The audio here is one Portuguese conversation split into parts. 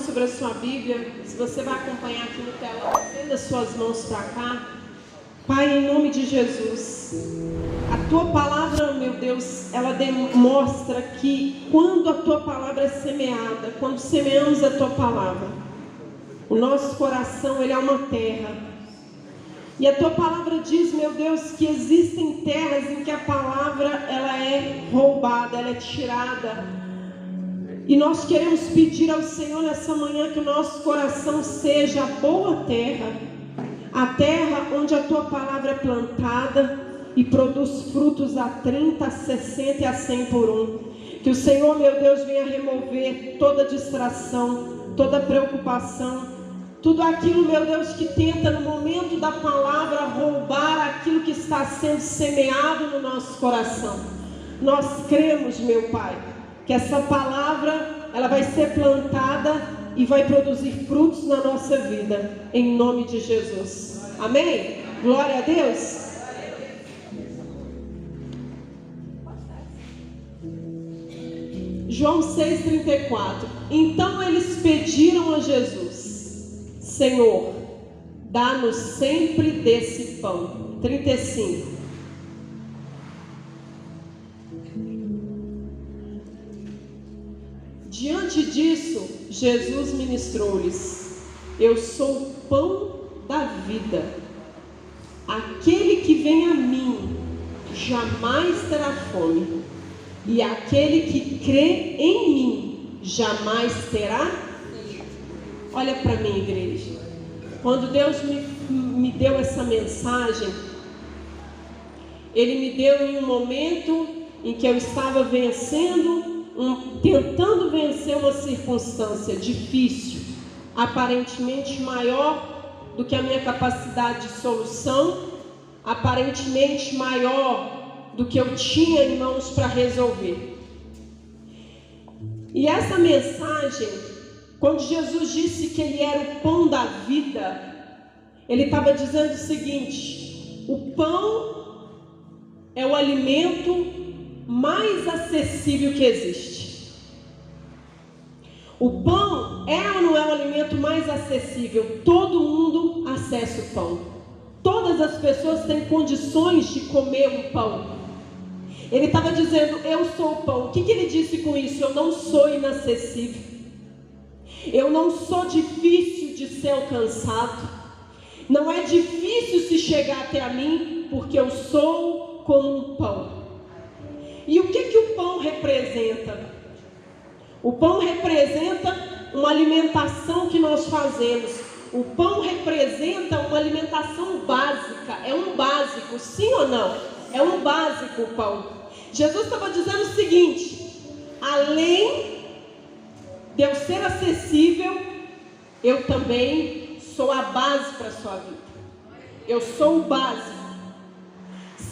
sobre a sua Bíblia, se você vai acompanhar aqui no telão, estenda as suas mãos para cá. Pai, em nome de Jesus, a Tua palavra, meu Deus, ela demonstra que quando a Tua palavra é semeada, quando semeamos a Tua palavra, o nosso coração, ele é uma terra. E a Tua palavra diz, meu Deus, que existem terras em que a palavra, ela é roubada, ela é tirada. E nós queremos pedir ao Senhor nessa manhã que o nosso coração seja a boa terra, a terra onde a Tua palavra é plantada e produz frutos a 30, a 60 e a 100 por um. Que o Senhor, meu Deus, venha remover toda distração, toda preocupação, tudo aquilo, meu Deus, que tenta no momento da palavra roubar aquilo que está sendo semeado no nosso coração. Nós cremos, meu Pai, que essa palavra, ela vai ser plantada e vai produzir frutos na nossa vida, em nome de Jesus. Amém? Glória a Deus. João 6,34. Então eles pediram a Jesus: Senhor, dá-nos sempre desse pão. 35. Diante disso, Jesus ministrou-lhes: Eu sou o pão da vida. Aquele que vem a mim jamais terá fome, e aquele que crê em mim jamais terá. Olha para mim, igreja. Quando Deus me deu essa mensagem, Ele me deu em um momento em que eu estava tentando vencer uma circunstância difícil, aparentemente maior do que a minha capacidade de solução, aparentemente maior do que eu tinha em mãos para resolver. E essa mensagem, quando Jesus disse que Ele era o pão da vida, Ele estava dizendo o seguinte: o pão é o alimento mais acessível que existe. O pão é ou não é o alimento mais acessível? Todo mundo acessa o pão. Todas as pessoas têm condições de comer um pão. Ele estava dizendo: eu sou o pão. O que ele disse com isso? Eu não sou inacessível. Eu não sou difícil de ser alcançado. Não é difícil se chegar até a mim, porque eu sou como um pão. E o que o pão representa? O pão representa uma alimentação que nós fazemos. O pão representa uma alimentação básica. É um básico, sim ou não? É um básico o pão. Jesus estava dizendo o seguinte: além de eu ser acessível, eu também sou a base para a sua vida. Eu sou o básico.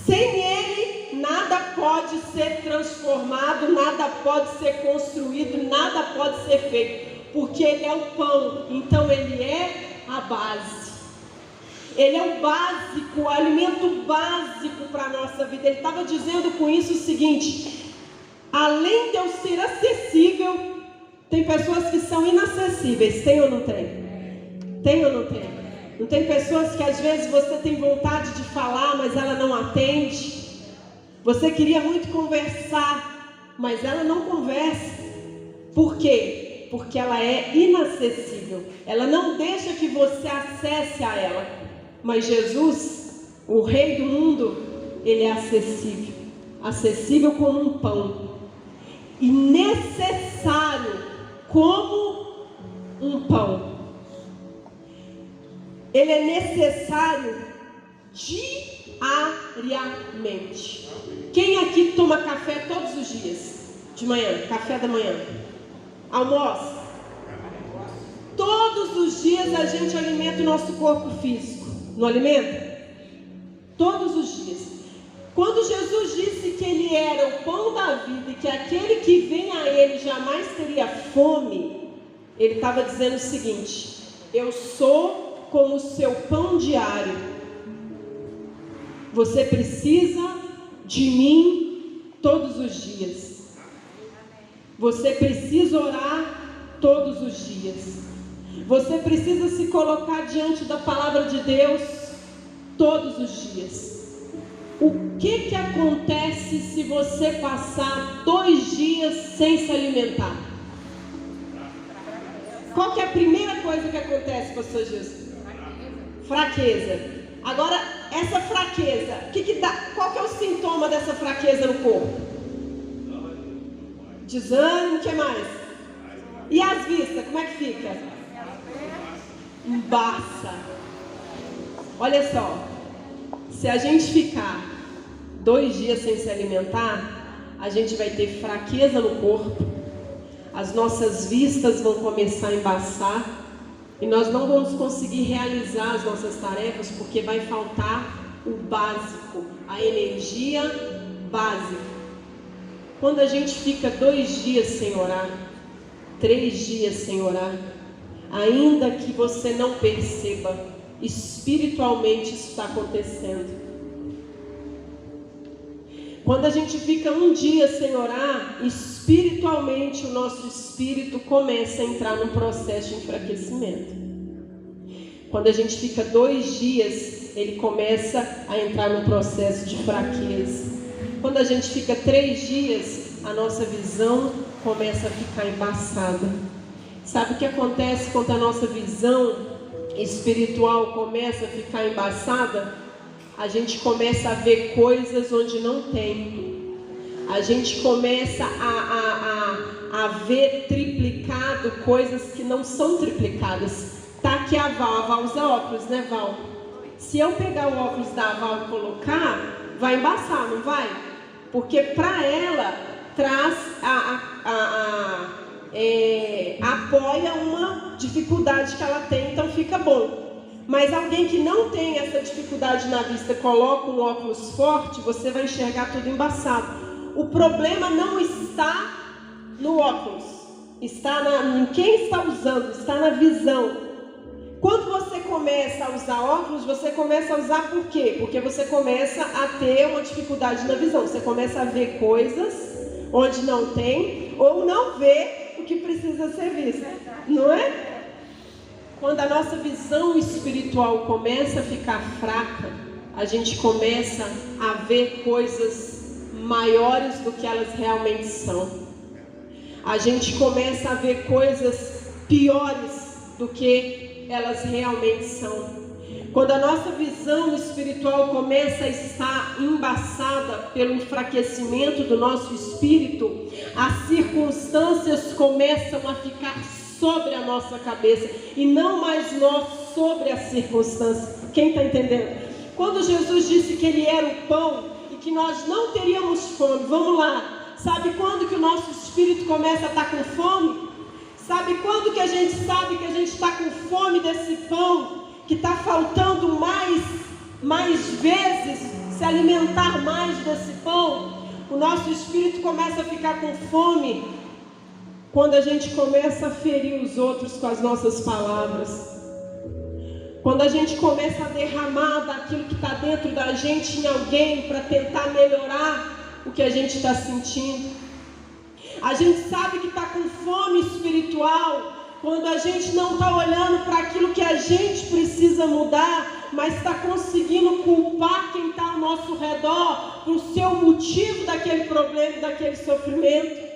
Sem Ele, nada pode ser transformado, nada pode ser construído, nada pode ser feito, porque Ele é o pão, então Ele é a base. Ele é o básico, o alimento básico para a nossa vida. Ele estava dizendo com isso o seguinte: além de eu ser acessível, tem pessoas que são inacessíveis, tem ou não tem? Tem ou não tem? Não tem pessoas que às vezes você tem vontade de falar, mas ela não atende? Você queria muito conversar, mas ela não conversa. Por quê? Porque ela é inacessível. Ela não deixa que você acesse a ela. Mas Jesus, o Rei do mundo, Ele é acessível. Acessível como um pão. E necessário como um pão. Ele é necessário diariamente. Quem aqui toma café todos os dias? De manhã, café da manhã. Almoça. Todos os dias a gente alimenta o nosso corpo físico. Não alimenta? Todos os dias. Quando Jesus disse que Ele era o pão da vida e que aquele que vem a Ele jamais teria fome, Ele estava dizendo o seguinte: eu sou como o seu pão diário. Você precisa de mim todos os dias. Você precisa orar todos os dias. Você precisa se colocar diante da palavra de Deus todos os dias. O que acontece se você passar 2 dias sem se alimentar? Qual que é a primeira coisa que acontece, pastor Gilson? Fraqueza. Agora, essa fraqueza, qual que é o sintoma dessa fraqueza no corpo? Desânimo, o que mais? E as vistas, como é que fica? Embaça. Olha só, se a gente ficar 2 dias sem se alimentar, a gente vai ter fraqueza no corpo, as nossas vistas vão começar a embaçar e nós não vamos conseguir realizar as nossas tarefas porque vai faltar o básico, a energia básica. Quando a gente fica 2 dias sem orar, 3 dias sem orar, ainda que você não perceba, espiritualmente isso está acontecendo. Quando a gente fica 1 dia sem orar, espiritualmente o nosso espírito começa a entrar num processo de enfraquecimento. Quando a gente fica 2 dias, ele começa a entrar num processo de fraqueza. Quando a gente fica 3 dias, a nossa visão começa a ficar embaçada. Sabe o que acontece quando a nossa visão espiritual começa a ficar embaçada? A gente começa a ver coisas onde não tem. A gente começa a ver triplicado coisas que não são triplicadas. Tá aqui a Val usa óculos, né, Val? Se eu pegar o óculos da Val e colocar, vai embaçar, não vai? Porque para ela traz apoia uma dificuldade que ela tem, então fica bom. Mas alguém que não tem essa dificuldade na vista, coloca um óculos forte, você vai enxergar tudo embaçado. O problema não está no óculos, está em quem está usando, está na visão. Quando você começa a usar óculos, você começa a usar por quê? Porque você começa a ter uma dificuldade na visão. Você começa a ver coisas onde não tem, ou não vê o que precisa ser visto, não é? Quando a nossa visão espiritual começa a ficar fraca, a gente começa a ver coisas maiores do que elas realmente são. A gente começa a ver coisas piores do que elas realmente são. Quando a nossa visão espiritual começa a estar embaçada pelo enfraquecimento do nosso espírito, as circunstâncias começam a ficar sobre a nossa cabeça e não mais nós sobre as circunstâncias. Quem está entendendo? Quando Jesus disse que Ele era o pão e que nós não teríamos fome, vamos lá, sabe quando que o nosso espírito começa a estar com fome? Sabe quando que a gente sabe que a gente está com fome desse pão, que está faltando mais vezes se alimentar mais desse pão? O nosso espírito começa a ficar com fome quando a gente começa a ferir os outros com as nossas palavras. Quando a gente começa a derramar daquilo que está dentro da gente em alguém para tentar melhorar o que a gente está sentindo. A gente sabe que está com fome espiritual quando a gente não está olhando para aquilo que a gente precisa mudar, mas está conseguindo culpar quem está ao nosso redor por ser o motivo daquele problema, daquele sofrimento.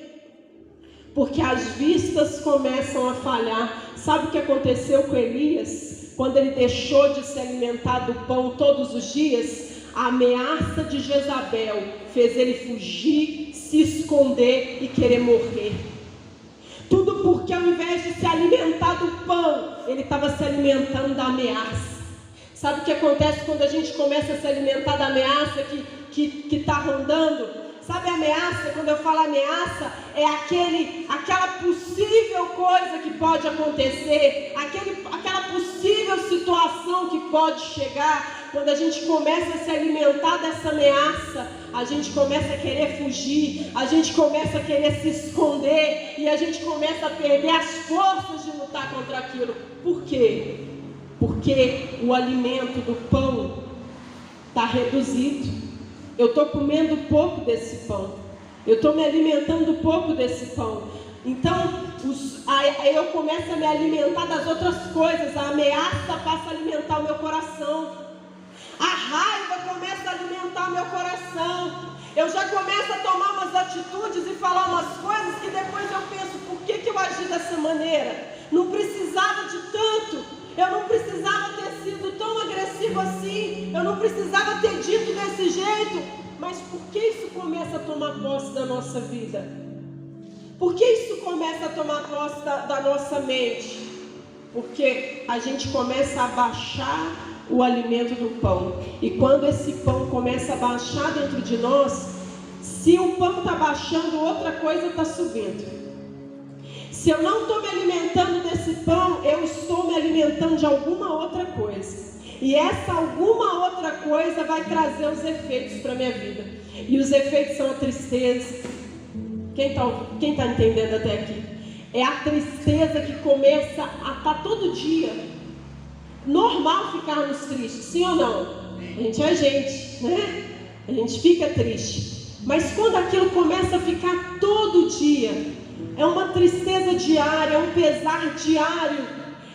Porque as vistas começam a falhar. Sabe o que aconteceu com Elias? Quando ele deixou de se alimentar do pão todos os dias, a ameaça de Jezabel fez ele fugir, se esconder e querer morrer. Tudo porque ao invés de se alimentar do pão, ele estava se alimentando da ameaça. Sabe o que acontece quando a gente começa a se alimentar da ameaça que está rondando? Sabe a ameaça? Quando eu falo ameaça, é aquela possível coisa que pode acontecer, aquela possível situação que pode chegar. Quando a gente começa a se alimentar dessa ameaça, a gente começa a querer fugir, a gente começa a querer se esconder e a gente começa a perder as forças de lutar contra aquilo. Por quê? Porque o alimento do pão está reduzido. Eu estou comendo pouco desse pão. Eu estou me alimentando pouco desse pão. Então, aí eu começo a me alimentar das outras coisas. A ameaça passa a alimentar o meu coração. A raiva começa a alimentar o meu coração. Eu já começo a tomar umas atitudes e falar umas coisas que depois eu penso, por que eu agi dessa maneira? Não precisava de tanto. Eu não precisava ter sido tão agressivo assim. Eu não precisava ter dito desse jeito. Mas por que isso começa a tomar posse da nossa vida? Por que isso começa a tomar posse da nossa mente? Porque a gente começa a baixar o alimento do pão. E quando esse pão começa a baixar dentro de nós, se o pão está baixando, outra coisa está subindo. Se eu não estou me alimentando desse pão, eu estou me alimentando de alguma outra coisa. E essa alguma outra coisa vai trazer os efeitos para a minha vida. E os efeitos são a tristeza. Quem está entendendo até aqui? É a tristeza que começa a estar todo dia. Normal ficarmos tristes, sim ou não? A gente é gente, né? A gente fica triste. Mas quando aquilo começa a ficar todo dia, é uma tristeza diária, é um pesar diário,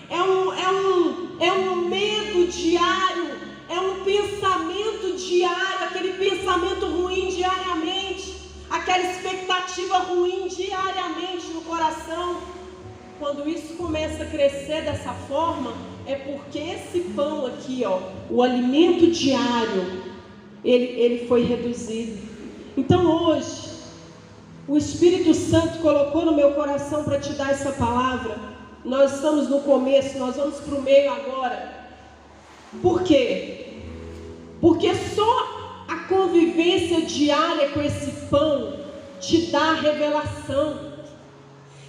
é um medo diário, é um pensamento diário, aquele pensamento ruim diariamente, aquela expectativa ruim diariamente no coração. Quando isso começa a crescer dessa forma, é porque esse pão aqui, ó, o alimento diário, ele foi reduzido. Então hoje, o Espírito Santo colocou no meu coração para te dar essa palavra. Nós estamos no começo, nós vamos para o meio agora. Por quê? Porque só a convivência diária com esse pão te dá revelação.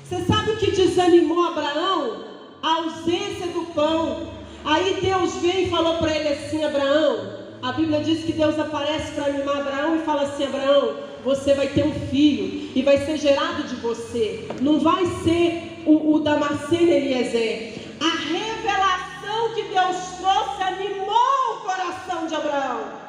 Você sabe o que desanimou Abraão? A ausência do pão. Aí Deus veio e falou para ele assim: Abraão, a Bíblia diz que Deus aparece para animar Abraão e fala assim: Abraão, você vai ter um filho e vai ser gerado de você. Não vai ser o Damasceno Eliezer. A revelação que Deus trouxe animou o coração de Abraão.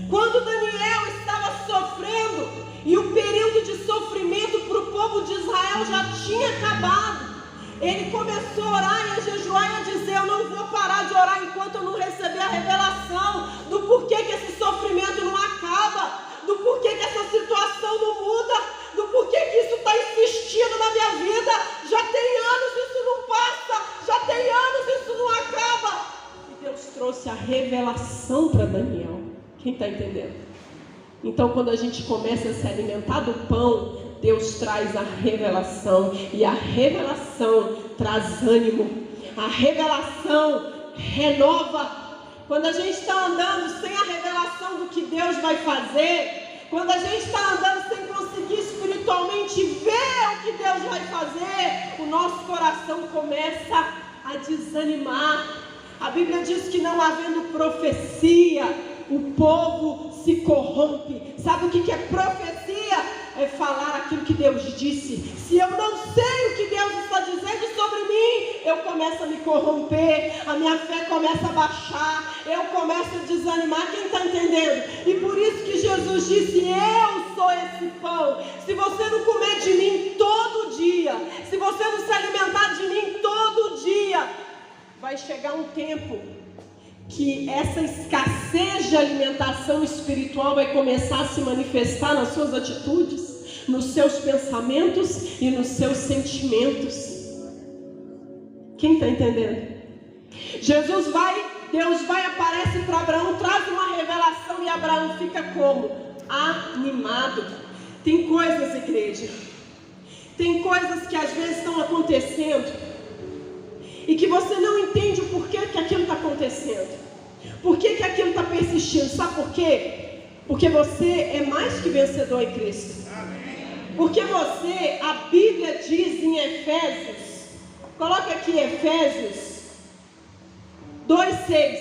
Quando Daniel estava sofrendo e o período de sofrimento para o povo de Israel já tinha acabado, ele começou a orar e a jejuar e a dizer: eu não vou parar de orar enquanto eu não receber a revelação do porquê que esse sofrimento não acaba, do porquê que essa situação não muda, do porquê que isso está insistindo na minha vida. Já tem anos isso não passa, já tem anos isso não acaba. E Deus trouxe a revelação para Daniel. Quem está entendendo? Então, quando a gente começa a se alimentar do pão, Deus traz a revelação. E a revelação traz ânimo. A revelação renova. Quando a gente está andando sem a revelação do que Deus vai fazer, quando a gente está andando sem conseguir espiritualmente ver o que Deus vai fazer, o nosso coração começa a desanimar. A Bíblia diz que não havendo profecia, o povo se corrompe. Sabe o que é profecia? É falar aquilo que Deus disse. Se eu não sei o que Deus está dizendo sobre mim, eu começo a me corromper, a minha fé começa a baixar, eu começo a desanimar. Quem está entendendo? E por isso que Jesus disse: eu sou esse pão. Se você não comer de mim todo dia, se você não se alimentar de mim todo dia, vai chegar um tempo que essa escassez de alimentação espiritual vai começar a se manifestar nas suas atitudes, nos seus pensamentos e nos seus sentimentos. Quem está entendendo? Deus vai, aparece para Abraão, traz uma revelação e Abraão fica como? Animado. Tem coisas, igreja, tem coisas que às vezes estão acontecendo e que você não entende o porquê que aquilo está acontecendo. Por que aquilo está persistindo? Sabe por quê? Porque você é mais que vencedor em Cristo. Porque você, a Bíblia diz em Efésios, coloca aqui Efésios 2:6.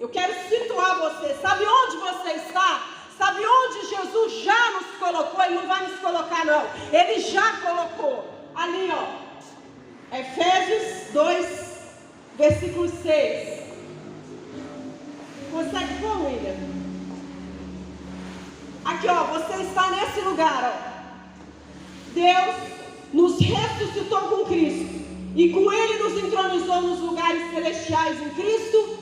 Eu quero situar você. Sabe onde você está? Sabe onde Jesus já nos colocou? Ele não vai nos colocar não. Ele já colocou. Ali, ó. Efésios 2, versículo 6. Consegue pôr, William? Aqui, ó, você está nesse lugar, ó. Deus nos ressuscitou com Cristo e com Ele nos entronizou nos lugares celestiais em Cristo.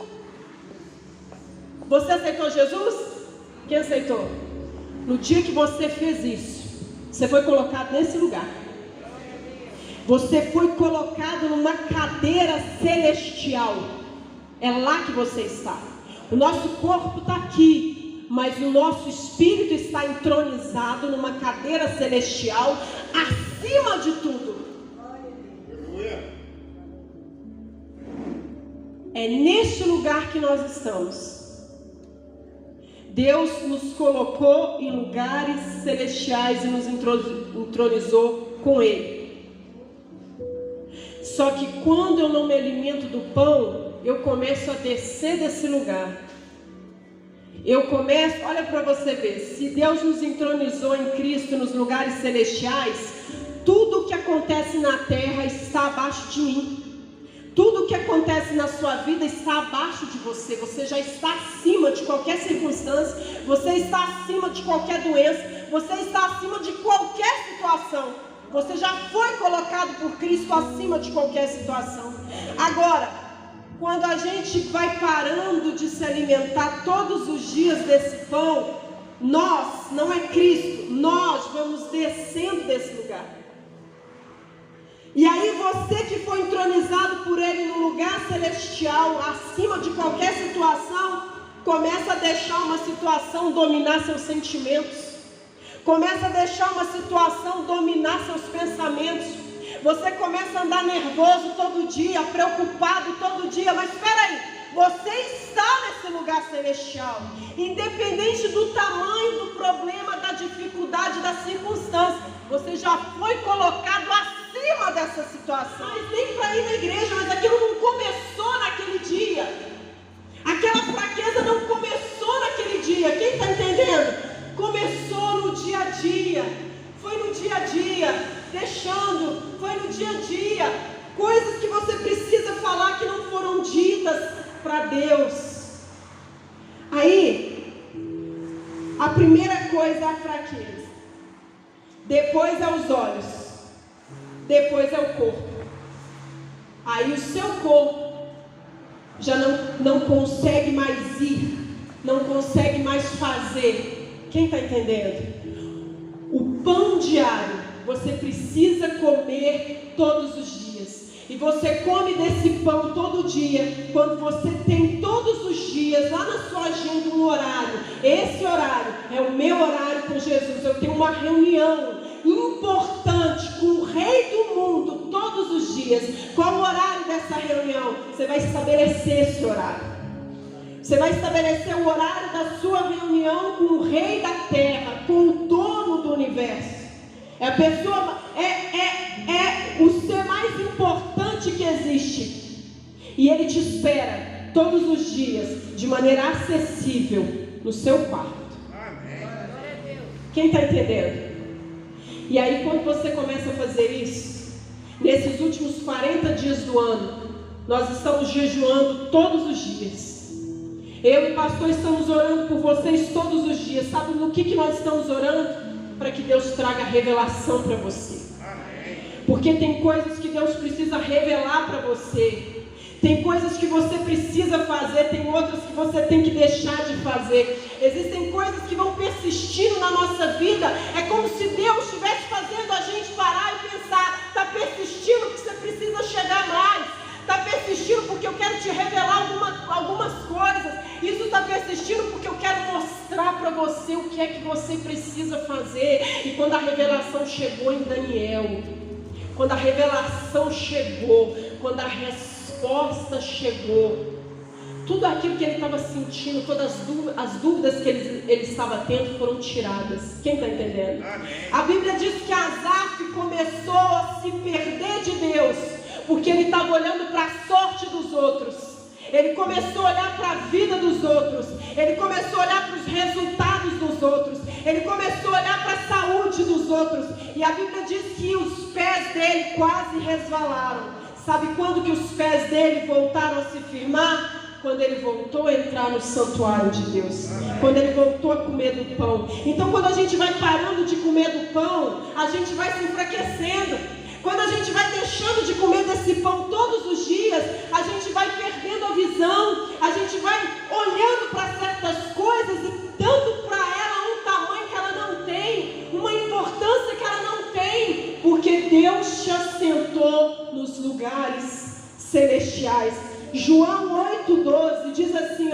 Você aceitou Jesus? Quem aceitou? No dia que você fez isso, você foi colocado nesse lugar. Você foi colocado numa cadeira celestial. É lá que você está. O nosso corpo está aqui, mas o nosso espírito está entronizado numa cadeira celestial, acima de tudo. É neste lugar que nós estamos. Deus nos colocou em lugares celestiais e nos entronizou com Ele. Só que quando eu não me alimento do pão, eu começo a descer desse lugar. Eu começo, olha para você ver, se Deus nos entronizou em Cristo nos lugares celestiais, tudo o que acontece na terra está abaixo de mim. Tudo o que acontece na sua vida está abaixo de você. Você já está acima de qualquer circunstância. Você está acima de qualquer doença. Você está acima de qualquer situação. Você já foi colocado por Cristo acima de qualquer situação. Agora, quando a gente vai parando de se alimentar todos os dias desse pão, nós, não é Cristo, nós vamos descendo desse lugar. E aí você que foi entronizado por Ele no lugar celestial, acima de qualquer situação, começa a deixar uma situação dominar seus sentimentos. Começa a deixar uma situação dominar seus pensamentos. Você começa a andar nervoso todo dia, preocupado todo dia. Mas espera aí, você está nesse lugar celestial. Independente do tamanho do problema, da dificuldade, da circunstância, você já foi colocado acima dessa situação. Mas nem para ir na igreja, mas aquilo não começou naquele dia. Aquela fraqueza não começou naquele dia. Quem está entendendo? Começou no dia a dia. Foi no dia a dia, deixando, foi no dia a dia. Coisas que você precisa falar que não foram ditas para Deus. Aí, a primeira coisa é a fraqueza. Depois é os olhos. Depois é o corpo. Aí o seu corpo já não consegue mais ir, não consegue mais fazer. Quem está entendendo? O pão diário você precisa comer todos os dias. E você come desse pão todo dia, quando você tem todos os dias lá na sua agenda um horário. Esse horário é o meu horário com Jesus. Eu tenho uma reunião importante com o Rei do mundo todos os dias. Qual o horário dessa reunião? Você vai estabelecer esse horário. Você vai estabelecer o horário da sua reunião com o Rei da Terra, com o dono do universo. É a pessoa, é o ser mais importante que existe. E ele te espera todos os dias, de maneira acessível, no seu quarto. Amém. Quem está entendendo? E aí quando você começa a fazer isso, nesses últimos 40 dias do ano, nós estamos jejuando todos os dias. Eu e o pastor estamos orando por vocês todos os dias. Sabe no que nós estamos orando? Para que Deus traga revelação para você. Porque tem coisas que Deus precisa revelar para você. Tem coisas que você precisa fazer, tem outras que você tem que deixar de fazer. Existem coisas que vão persistindo na nossa vida. É como se Deus estivesse fazendo a gente parar e pensar: está persistindo porque você precisa chegar mais. Está persistindo porque eu quero te revelar algumas coisas. Isso está persistindo porque eu quero mostrar para você o que é que você precisa fazer. E quando a revelação chegou em Daniel, quando a revelação chegou, quando a resposta chegou, tudo aquilo que ele estava sentindo, todas as dúvidas que ele estava tendo foram tiradas. Quem está entendendo? A Bíblia diz que Asaf começou a se perder de Deus, porque ele estava olhando para a sorte dos outros. Ele começou a olhar para a vida dos outros. Ele começou a olhar para os resultados dos outros. Ele começou a olhar para a saúde dos outros. E a Bíblia diz que os pés dele quase resvalaram. Sabe quando que os pés dele voltaram a se firmar? quando ele voltou a entrar no santuário de Deus, quando ele voltou a comer do pão. Então, quando a gente vai parando de comer do pão, a gente vai se enfraquecendo. Quando a gente vai deixando de comer desse pão todos os dias, a gente vai perdendo a visão, a gente vai olhando para certas coisas e dando para ela um tamanho que ela não tem, uma importância que ela não tem, porque Deus te assentou nos lugares celestiais. João 8,12 diz assim,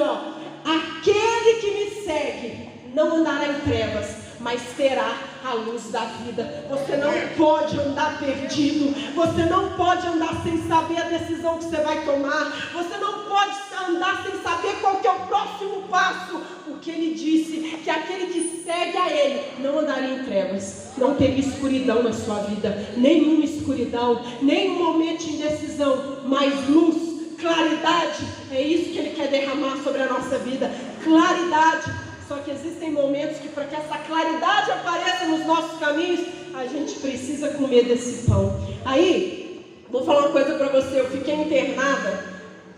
aquele que me segue não andará em trevas, mas terá a luz da vida. Você não pode andar perdido, você não pode andar sem saber a decisão que você vai tomar, você não pode andar sem saber qual que é o próximo passo, porque ele disse que aquele que segue a ele não andaria em trevas, não teria escuridão na sua vida, nenhuma escuridão, nenhum momento de indecisão, mas luz, claridade. É isso que ele quer derramar sobre a nossa vida, claridade. Só que existem momentos que, para que essa claridade apareça nos nossos caminhos, a gente precisa comer desse pão. Aí, vou falar uma coisa para você. Eu fiquei internada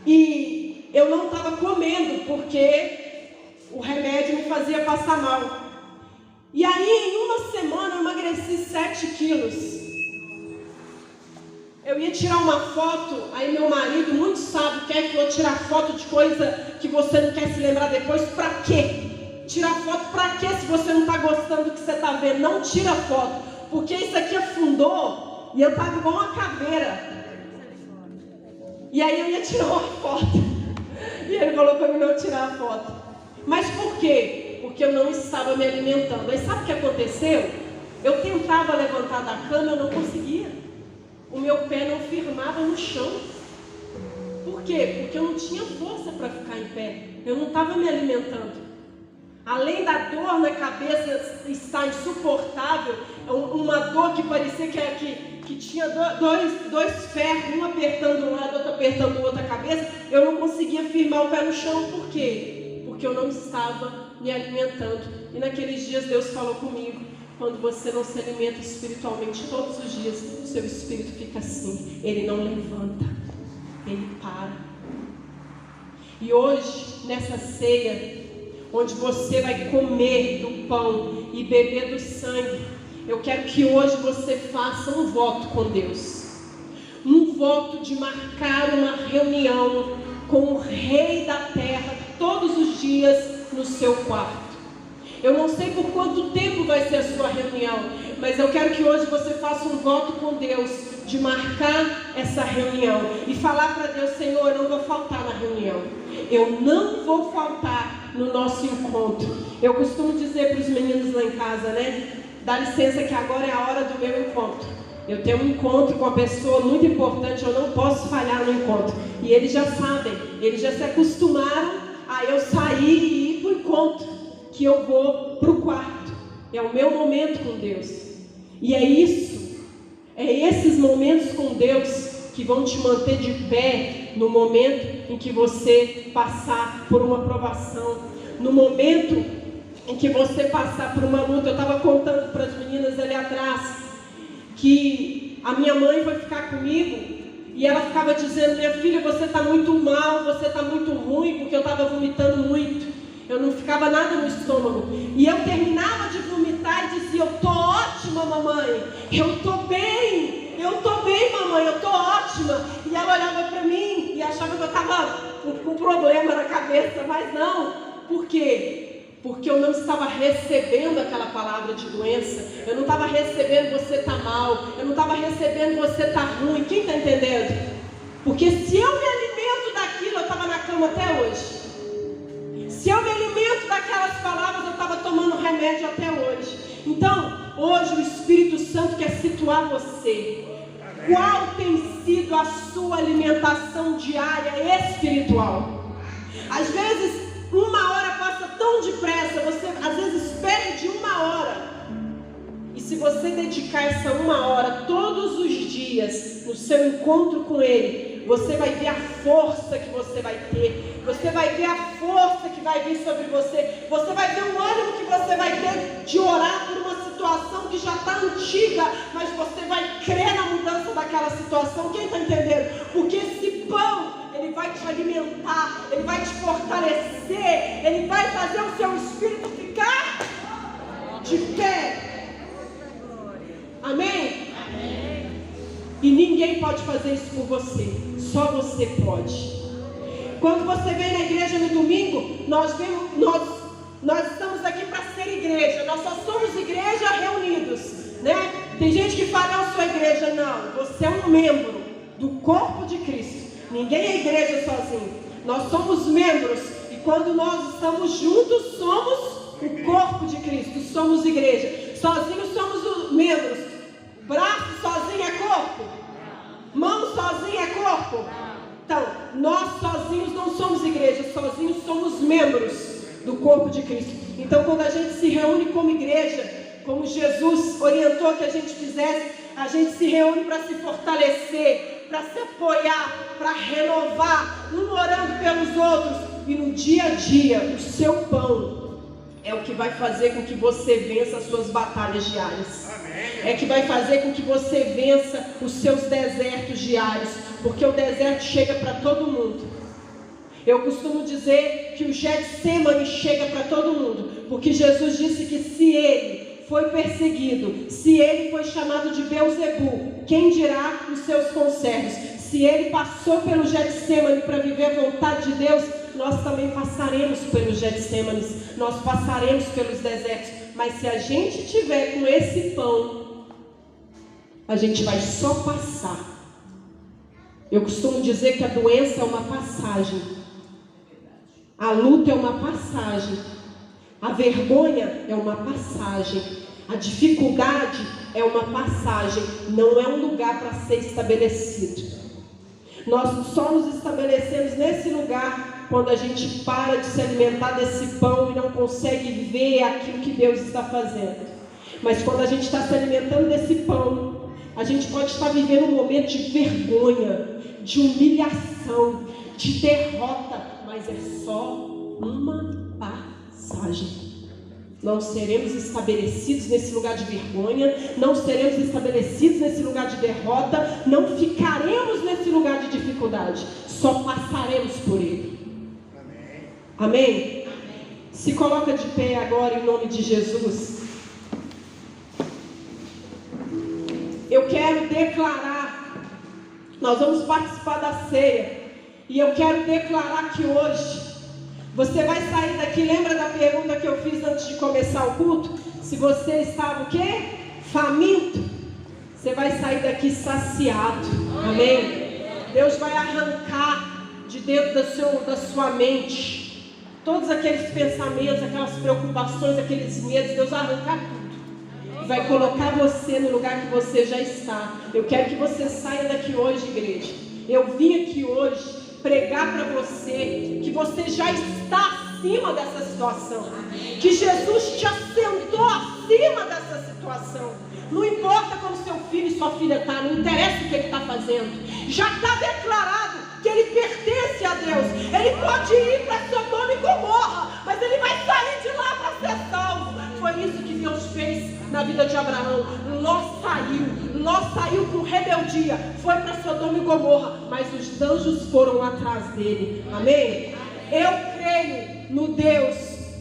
e eu não estava comendo porque o remédio me fazia passar mal. E aí, em uma semana, eu emagreci 7 quilos. Eu ia tirar uma foto, aí meu marido, muito sábio, falou tirar foto de coisa que você não quer se lembrar depois. Para quê? Tirar foto para quê se você não está gostando do que você está vendo? Não tira foto, porque isso aqui afundou e eu estava igual uma caveira. E aí eu ia tirar uma foto. E ele falou para mim não tirar a foto. Mas por quê? Porque eu não estava me alimentando. Aí sabe o que aconteceu? Eu tentava levantar da cama, eu não conseguia. O meu pé não firmava no chão. Por quê? Porque eu não tinha força para ficar em pé. Eu não estava me alimentando. Além da dor na cabeça estar insuportável, uma dor que parecia que tinha dois ferros, um apertando um lado, outro apertando a outra cabeça, eu não conseguia firmar o pé no chão. Por quê? Porque eu não estava me alimentando. E naqueles dias Deus falou comigo, quando você não se alimenta espiritualmente todos os dias, o seu espírito fica assim, ele não levanta, ele para. E hoje, nessa ceia, onde você vai comer do pão e beber do sangue, eu quero que hoje você faça um voto com Deus. Um voto de marcar uma reunião com o Rei da Terra todos os dias no seu quarto. Eu não sei por quanto tempo vai ser a sua reunião, mas eu quero que hoje você faça um voto com Deus de marcar essa reunião e falar para Deus: Senhor, eu não vou faltar na reunião, eu não vou faltar no nosso encontro. Eu costumo dizer para os meninos lá em casa, né? Dá licença que agora é a hora do meu encontro. Eu tenho um encontro com uma pessoa muito importante, eu não posso falhar no encontro. E eles já sabem, eles já se acostumaram a eu sair e ir para o encontro, que eu vou para o quarto. É o meu momento com Deus. E é isso, é esses momentos com Deus que vão te manter de pé no momento em que você passar por uma provação, no momento em que você passar por uma luta. Eu estava contando para as meninas ali atrás que a minha mãe foi ficar comigo e ela ficava dizendo: minha filha, você está muito mal, você está muito ruim, porque eu estava vomitando muito. Eu não ficava nada no estômago. E eu terminava de vomitar e dizia: eu estou ótima, mamãe, eu estou bem, mamãe, eu estou ótima. E ela olhava para mim e achava que eu estava com problema na cabeça, mas não. Por quê? Porque eu não estava recebendo aquela palavra de doença. Eu não estava recebendo você está mal, eu não estava recebendo você está ruim. Quem está entendendo? Porque se eu me alimento daquilo, eu estava na cama até hoje. Se eu me alimento daquelas palavras, eu estava tomando remédio até hoje. Então, hoje o Espírito Santo quer situar você. Qual tem sido a sua alimentação diária espiritual? Às vezes, uma hora passa tão depressa, você às vezes perde uma hora. E se você dedicar essa uma hora todos os dias no seu encontro com Ele, você vai ver a força que você vai ter. Você vai ver a força que vai vir sobre você. Você vai ver o ânimo que você vai ter de orar por uma situação que já está antiga, mas você vai crer na mudança daquela situação. Quem está entendendo? Porque esse pão, ele vai vai te alimentar, Ele vai te fortalecer, Ele vai fazer o seu espírito ficar de pé. Amém? E ninguém pode fazer isso por você, só você pode. Quando você vem na igreja no domingo, nós estamos aqui para ser igreja, nós só somos igreja reunidos, né? Tem gente que fala, eu sou igreja. Não, você é um membro do corpo de Cristo. Ninguém é igreja sozinho, nós somos membros, e quando nós estamos juntos, somos o corpo de Cristo, somos igreja. Sozinhos somos os membros. Braço sozinho é corpo? Mão sozinha é corpo? Então, nós sozinhos não somos igreja, sozinhos somos membros do corpo de Cristo. Então, quando a gente se reúne como igreja, como Jesus orientou que a gente fizesse, a gente se reúne para se fortalecer, para se apoiar, para renovar, um orando pelos outros. E no dia a dia, o seu pão é o que vai fazer com que você vença as suas batalhas diárias. É que vai fazer com que você vença os seus desertos diários, porque o deserto chega para todo mundo. Eu costumo dizer que o Getsemane chega para todo mundo, porque Jesus disse que se ele foi perseguido, se ele foi chamado de Beelzebu, quem dirá os seus conservos? Se ele passou pelo Getsemane para viver a vontade de Deus, nós também passaremos pelos Getsemanes, nós passaremos pelos desertos. Mas se a gente tiver com esse pão, a gente vai só passar. Eu costumo dizer que a doença é uma passagem, a luta é uma passagem, a vergonha é uma passagem, a dificuldade é uma passagem, não é um lugar para ser estabelecido. Nós só nos estabelecemos nesse lugar quando a gente para de se alimentar desse pão e não consegue ver aquilo que Deus está fazendo. Mas quando a gente está se alimentando desse pão, a gente pode estar vivendo um momento de vergonha, de humilhação, de derrota, mas é só uma passagem. Não seremos estabelecidos nesse lugar de vergonha, não seremos estabelecidos nesse lugar de derrota, não ficaremos nesse lugar de dificuldade, só passaremos por ele. Amém? Amém? Se coloca de pé agora em nome de Jesus. Eu quero declarar, nós vamos participar da ceia, e eu quero declarar que hoje você vai sair daqui. Lembra da pergunta que eu fiz antes de começar o culto? Se você estava o quê? Faminto. Você vai sair daqui saciado. Amém? Deus vai arrancar de dentro da sua mente todos aqueles pensamentos, aquelas preocupações, aqueles medos. Deus vai arrancar tudo e vai colocar você no lugar que você já está. Eu quero que você saia daqui hoje, igreja. Eu vim aqui hoje pregar para você que você já está acima dessa situação, que Jesus te assentou acima dessa situação. Não importa como seu filho e sua filha está, não interessa o que ele está fazendo, já está declarado que ele pertence a Deus. Ele pode ir para Sodoma e Gomorra, mas ele vai sair de lá para ser salvo. Foi isso que Deus fez na vida de Abraão. Ló saiu com rebeldia, foi para Sodoma e Gomorra, mas os anjos foram atrás dele. Amém? Eu creio no Deus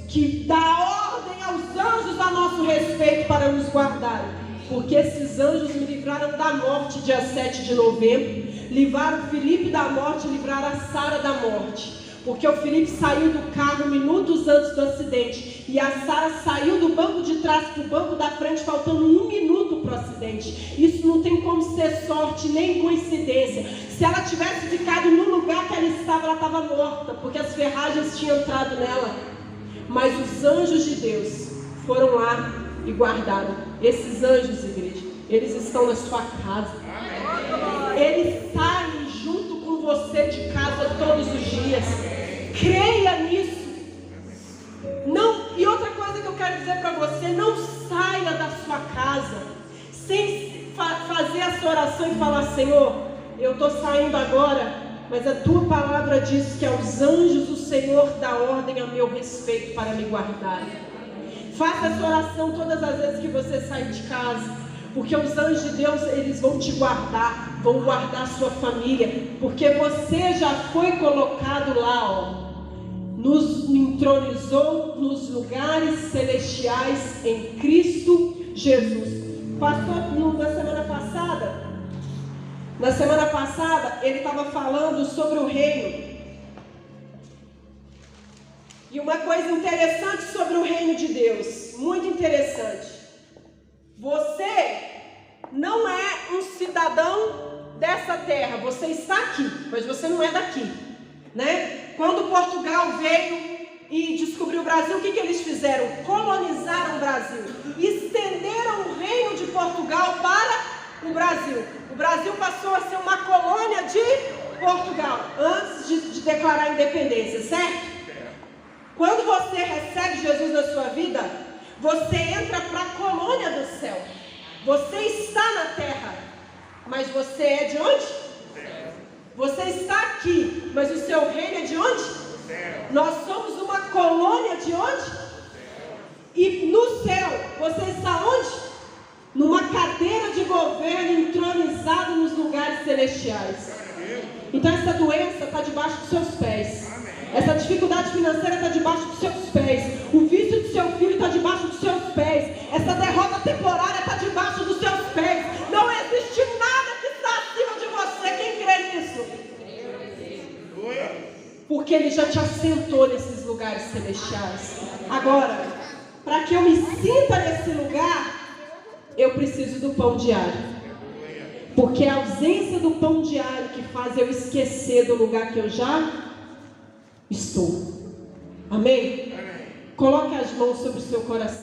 que dá ordem aos anjos a nosso respeito para nos guardarem, porque esses anjos me livraram da morte dia 7 de novembro, livraram Felipe da morte, livraram a Sara da morte. Porque o Felipe saiu do carro minutos antes do acidente, e a Sara saiu do banco de trás para o banco da frente, faltando 1 minuto para o acidente. Isso não tem como ser sorte nem coincidência. Se ela tivesse ficado no lugar que ela estava morta, porque as ferragens tinham entrado nela. Mas os anjos de Deus foram lá e guardaram. Esses anjos, igreja, eles estão na sua casa. Eles saem junto com você de casa todos os dias. Creia nisso. Não, e outra coisa que eu quero dizer para você: não saia da sua casa sem fazer essa oração e falar: Senhor, eu estou saindo agora, mas a tua palavra diz que aos anjos o Senhor dá ordem a meu respeito para me guardar. Faça essa oração todas as vezes que você sair de casa. porque os anjos de Deus, eles vão te guardar, vão guardar a sua família, porque você já foi colocado lá, ó. Nos entronizou nos lugares celestiais em Cristo Jesus. Pastor, na semana passada, ele estava falando sobre o reino. E uma coisa interessante sobre o reino de Deus, muito interessante. Você não é um cidadão dessa terra, você está aqui, mas você não é daqui, né? Quando Portugal veio e descobriu o Brasil, o que eles fizeram? Colonizaram o Brasil, estenderam o reino de Portugal para o Brasil. O Brasil passou a ser uma colônia de Portugal, antes de declarar a independência, certo? Quando você recebe Jesus na sua vida, você entra para a colônia do céu. Você está na terra, mas você é de onde? Você está aqui, mas o seu reino é de onde? Nós somos uma colônia de onde? E no céu, você está onde? Numa cadeira de governo, entronizado nos lugares celestiais. Então essa doença está debaixo dos seus pés. Essa dificuldade financeira está debaixo dos seus pés. O vício do seu filho está debaixo dos seus pés. Essa derrota temporária está debaixo dos seus pés. Não existe nada que está acima de você. Quem crê nisso? Porque Ele já te assentou nesses lugares celestiais. Agora, para que eu me sinta nesse lugar, eu preciso do pão diário. Porque é a ausência do pão diário que faz eu esquecer do lugar que eu já estou. Amém? Coloque as mãos sobre o seu coração.